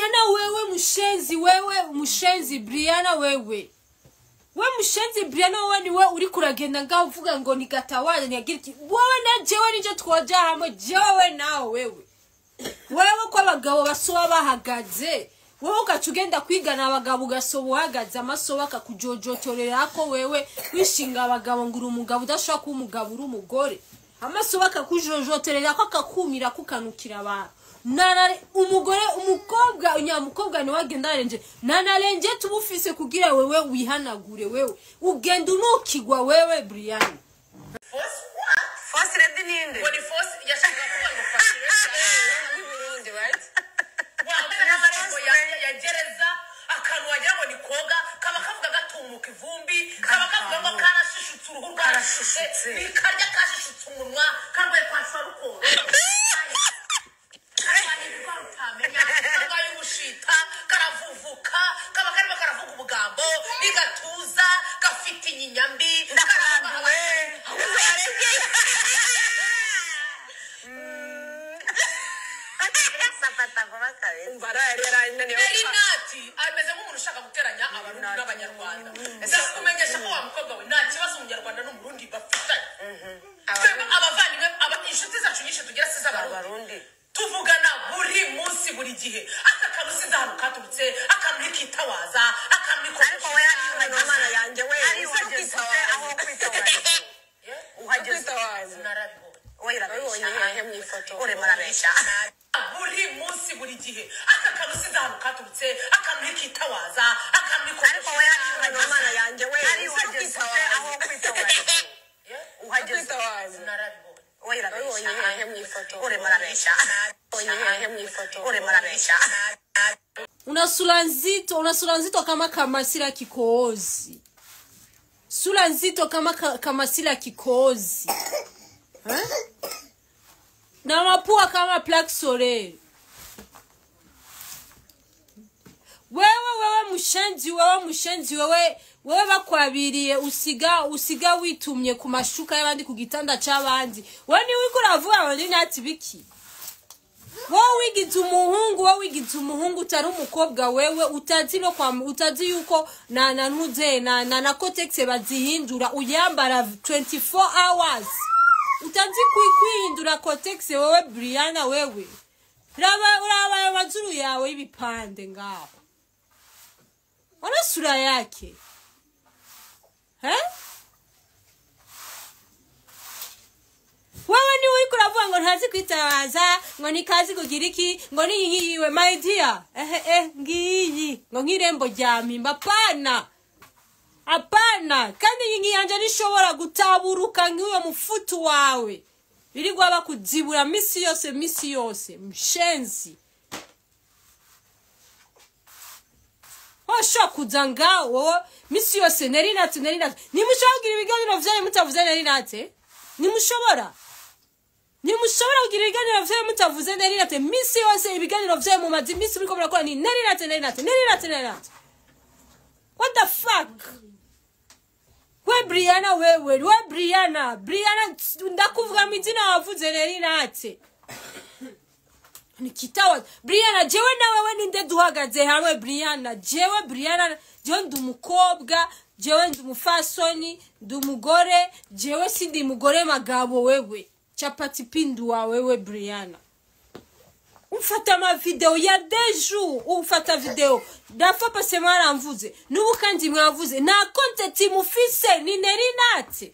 Brianne wewe mushenzi Brianne wewe mushenzi Brianne wewe ni wewe uri kuragenda ngaho uvuga ngo ni gatawaje nyagira iki wowe na jewe nije twoja hamwe jewe nawe wewe ko abagabo basoba bahagaze wowe ukacugenda kwigana abagabo ugasoba uhagaze amasoba akakujojotorera ko wewe wishinga abagabo ngura umugabo udashaka kuba umugabo uri umugore amasoba akakujojotorera ko akakumira kukanukira abantu umukobwa unyamukobwa ni wagenda arenje nanarenje tubufise kugira wewe wihanagure wewe ugenda unukigwa wewe Brianne First ready ninde When first yashaka kuba ngo first Burundi right ya gereza akantu wagira ngo ni koga kaba kavuga gatumuka ivumbi kaba kavuga ngo karashishutse uruhu rwarashishutse bikarya kashishutse umunwa kangwe kwasa rukoro karavuvuka kaba karimo karavuga ubugambo bigatuza gafite inyinyambi ndakambiwe Nati ameze nk'umuntu ushaka guteranya abarundi n'abanyarwanda ese kumenyesha ko wa mukobwa we nta kibazo umunyarwanda n'umurundi bafitanye abavandimwe inshuti zacu nyinshi tugira se z'abarundi tuvugana buri munsi buri gihe aka kantu sinza hano katurutse akantu nikitawaza akantu ariko we y'Imana yanjye we uhageze aho kwitawaza uhageze narabibonye wirabonye hehe mu ifoto ure marabesha buri munsi buri gihe aka kantu sinza hano katurutse akantu nikitawaza akantu ariko we y'Imana yanjye we uhageze aho kwitawaza uhageze narabibonye wirabonye hehe mu ifoto ure marabesha hehe mu ifoto ure marabesha una sura nzito kama kamasila kikohozi sura nzito kama kamasila kikohozi na mapua kama plaque solaire wewe mushenzi wewe bakwabiriye usiga witumye ku mashuka y'abandi ku gitanda c'abandi we ni wiko ravuga ngo ni nati biki wowe wigize umuhungu utari umukobwa wewe utazi yuko na ntuze na kotexe bazihindura uyambara 24 hours utazi kwihindura kotexe wewe Brianne wewe uraba amazuru yawe ibipande ngaho ona sura yake wewe ni wiko ravuga ngo ntazi kwitabaza ngo ni kazi kugira iki ngo ni nyiyiwe my dear ngiyi ngo nkirembo rya mimba apana kandi yingi yanje nishobora gutaburuka nk'uyo mufutu wawe birigwa bakuzibura misi yose mshenzi washo kuzangawo misi yose nari nati nimushobogira ibiganiro vyaye mutavuze nari nate nimushobora kugira ibiganiro vyaye mutavuze nari nate misi yose ibiganiro vyaye mu mazi misi uriko murakora ni nari nate what the fuck we Brianne ndakuvuga mizina wavuze nari nate nikitawa Brianne jewe na wewe ninde duhagaze hamwe Brianne jewe ndi umukobwa jewe ndi umufasoni ndi umugore jewe sindi mugore magabo wewe chapati pindu wa wewe Brianne ufata ama video ya deju ufata video dafa pase mara mvuze nubu kandi mwavuze na content mufise ni neri nate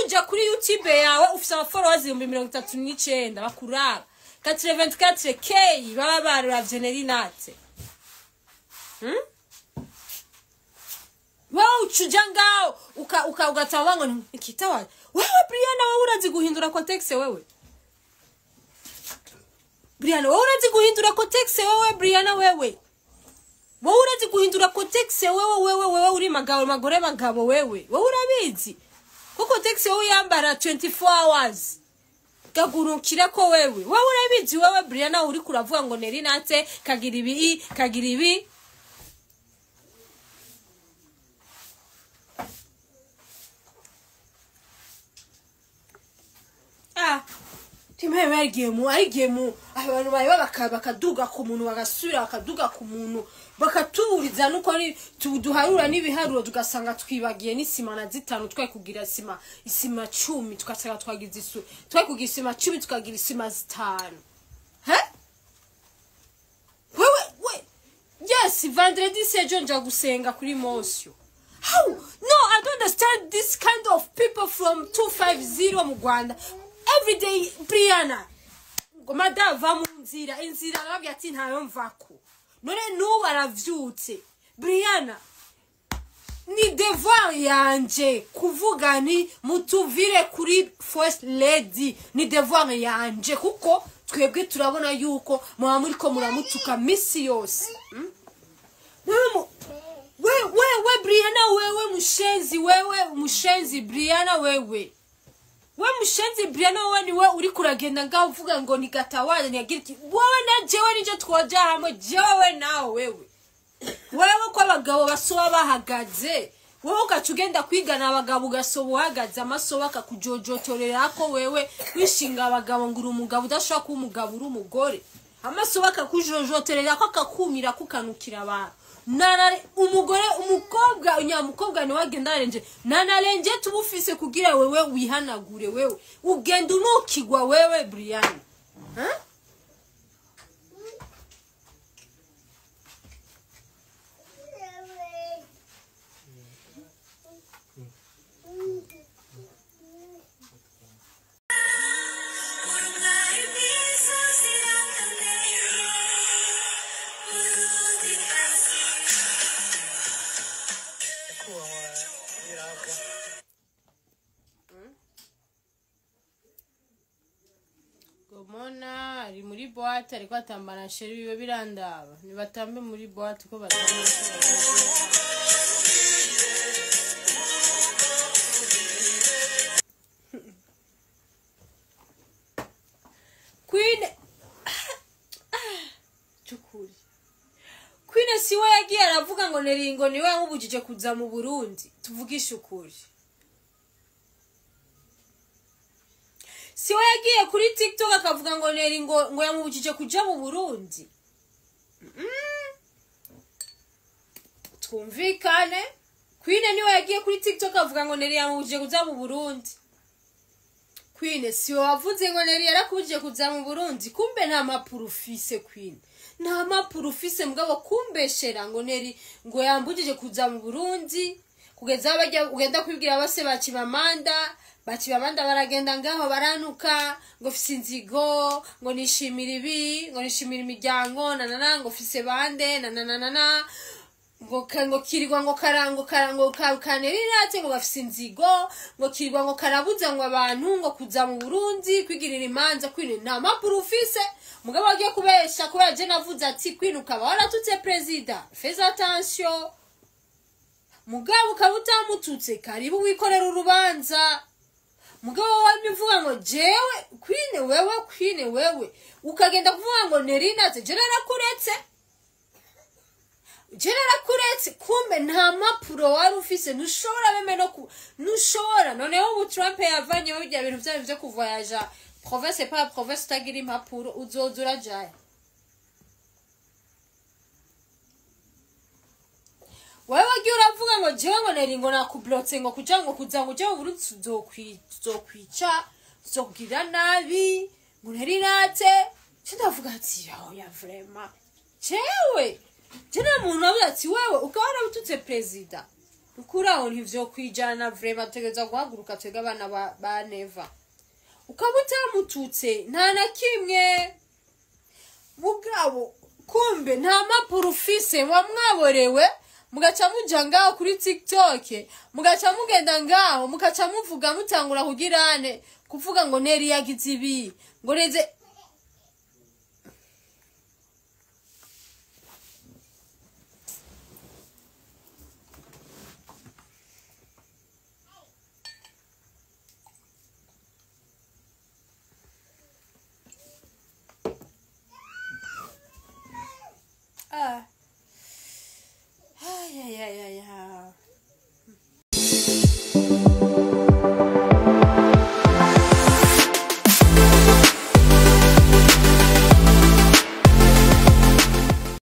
uja kuri YouTube yawe ufisa followers 39 bakuraba 84k baba baravye neri nate wewe uchujangao ugatawango nikitawa wewe Brianne wewe urazi guhindura context wewe Brianne wewe urazi guhindura context wewe Brianne wewe urazi guhindura context wewe uri magore magabo wewe urabizi ko context wewe yambara 24 hours gagurukira ko wewe urabizi wewe Brianne uri kuravuga ngo neri nate kagira ibi timeme abantu bayo bakaduga ku muntu bagasubira bakaduga ku muntu bakaturiza nuko ni duharura n'ibiharuro tugasanga twibagiye n'isima na zitanu twaye kugira isima 10 tukasanga twagize isu twaye kugira isima 10 tukagira isima zitanu wewe yes vendredi sejo nja gusenga kuri Mosyo. How? No, I don't understand this kind of people from 250 mu Rwanda. Every day Brianne Gomada va mu nzira inzira nabyo ati ntayo mvako. None nuba aravyutse. Brianne ni devoir yanje kuvuga ni mutuvire kuri first lady ni devoir yanje kuko twebwe turabona yuko mwa muri ko muramutuka misi yose. Mama wewe Brianne wewe mushenzi Brianne wewe mushenzi Brianne wewe ni wewe uri kuragenda ngaho uvuga ngo ni gatawaje ni yagira iki wewe na jewe nije twoja hamwe jewe nawe wewe ko abagabo basoba bahagaze wewe ukacugenda kwigana abagabo gasobo uhagaze amasoba akakujojotorera ko wewe wishinga abagabo nguru umugabo udashaka ko umugabo uri umugore amasoba akakujojotorera ko akakumira kukanukira abantu nana umugore umukobwa unyamukobwa ni wagenda arenje nana renje tubufise kugira wewe wihanagure wewe ugenda unukigwa wewe Brianne Gomona ari muri boîte ariko atambana sheri biwe birandaba nibatambe muri boîte ko batambana Queen siwe yagiye aravuga ngo neringo niwe nkubujije kuza mu Burundi tuvugisha ukuri siwe yagiye kuri TikTok akavuga ngo neringo ngo yamubujije kuja mu Burundi twumvikane Queen niwe yagiye kuri TikTok akavuga ngo neri yamubujije kuza mu Burundi Queen siwe wavuze ngo neri yarakubujije kuza mu Burundi kumbe nta mapurufise Queen nta mapurufise mugabo kumbeshera ngo neri ngo yambujije kuza mu Burundi kugeza bajya ugenda kwibwira base bakibamanda baragenda ngaho baranuka ngo fise inzigo ngo nishimira ibi ngo nishimira imiryango nanana ngo fise bande nanana ngo kirirwa ngo karango kanerirace ngo gafise inzigo ngo kirirwa ngo karabuza ngo abantu ngo kuza mu Burundi kwigirira imanza kwine nta mapurufise mugabo agiye kubesha kubera je navuze ati kwinuka baratutse president fais attention mugabo ukabutamututse karibu wikorera urubanza mugabo wamivuga ngo jewe Queen wewe ukagenda kuvuga ngo nerinaze je narakuretse kumbe nta mapuro wari ufise nushobora beme no nushobora noneho ubu Trump yavanyeho ibyo bintu byabo byo kuvoyager province pas province tagira impapuro uzozura jaye wewe wagiye uravuga ngo jewe ngo neringo nakublotse ngo kuja ngo kuza ngo je Burundi zokwica zokugira nabi ngo nerinate sindavuga ati ya vraiment jewe jena muntu avuga ati wewe ukabona bitutse president ukuraho ntivyo kwijana vraiment tegeza guhaguruka twega abana ba neva ukabuta mututse nta na kimwe mugabo kumbe nta mapurufise wamwaborewe mugaca muja ngaho kuri TikTok mugaca mugenda ngaho mugaca muvuga mutangura kugirane kuvuga ngo neri yagize ibi ngo reze